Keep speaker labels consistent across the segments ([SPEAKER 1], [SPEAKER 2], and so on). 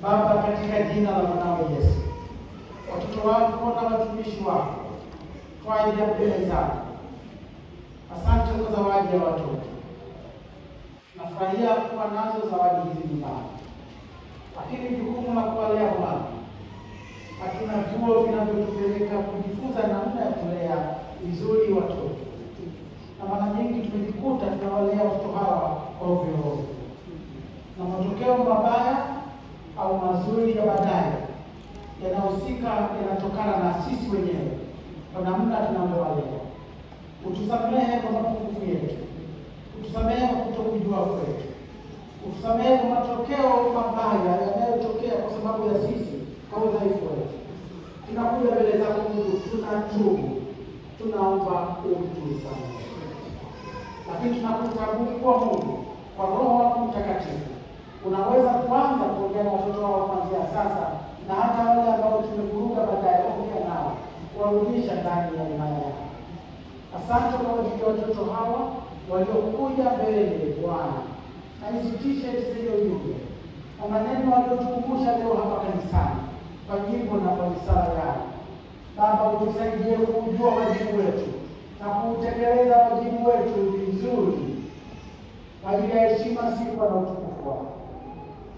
[SPEAKER 1] Baba, katika jina la mwanao Yesu, watoto wako na watumishi wako twaja mbele zako. Asante kwa zawadi ya watoto. Nafurahia kuwa nazo zawadi hizi nyumbani, lakini jukumu la kuwalea Bwana, hatuna vyuo vinavyotupeleka kujifunza namna ya kulea vizuri watoto, na mara nyingi tumejikuta tunawalea watoto hawa ovyo ovyo, na matokeo mabaya au mazuri ya baadaye yanahusika yanatokana na sisi wenyewe kwa namna tunavyowalea. Utusamehe kwa mapungufu yetu, utusamehe kwa kutokujua kwetu, utusamehe kwa matokeo mabaya yanayotokea kwa sababu ya sisi kwa udhaifu wetu. Tunakuja mbele zako Mungu, tunatubu, tunaomba utusamehe, lakini tunakutambua kwa Mungu kwa Roho wako Mtakatifu unaweza kuanza kuongea na watoto wao kuanzia sasa, na hata wale ambao tumevuruga baadaye kuongea nao, kuwarudisha ndani ya imani yako. Asante kwa ajili ya watoto hawa waliokuja mbele Bwana, na hizi t-shirt zile ujumbe na maneno waliotukumbusha leo hapa kanisani kwa nyimbo na kwa misala yao. Baba, utusaidie kujua wajibu wetu na kutekeleza wajibu wetu vizuri kwa ajili ya heshima, sifa na utukufu wako.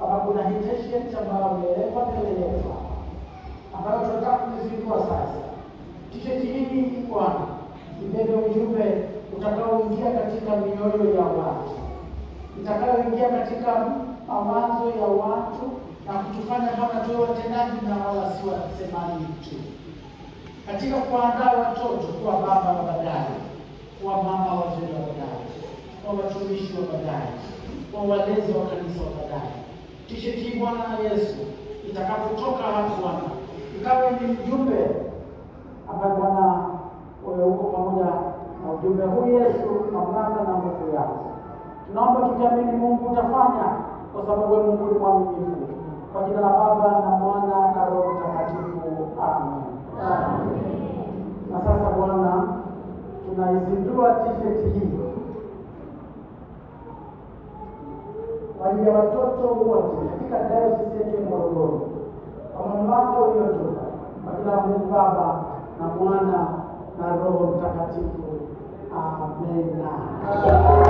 [SPEAKER 1] Baba, kuna hii t-shirt ambayo imewekwa mbele yetu ambayo tunataka kuzindua sasa. T-shirt hii Bwana ibebe ujumbe utakaoingia katika mioyo ya watu, utakaoingia katika mawazo ya watu na kutufanya Bwana tuwe watendaji na wala si wasemaji tu, katika kuandaa watoto kuwa baba wa baadaye, kuwa mama wazuri wa baadaye, kuwa watumishi wa baadaye, kuwa walezi wa kanisa wa baadaye. T-shirt hii Bwana Yesu itakapotoka hapo Bwana ikawe ni mjumbe ambaye Bwana wewe uko pamoja na ujumbe huu Yesu, mamlaka na nguvu yako. Tunaomba tukiamini Mungu utafanya, kwa sababu wewe Mungu ni mwaminifu. Kwa jina la Baba na Mwana na Roho Mtakatifu. Amen. Amen. Na sasa Bwana, tunaizindua t-shirt hii kwa ajili ya watoto wote katika dayosisi yetu ya Morogoro, kwa mamlaka uliyotupa, kwa jina la Mungu Baba na Mwana na Roho Mtakatifu. Amen.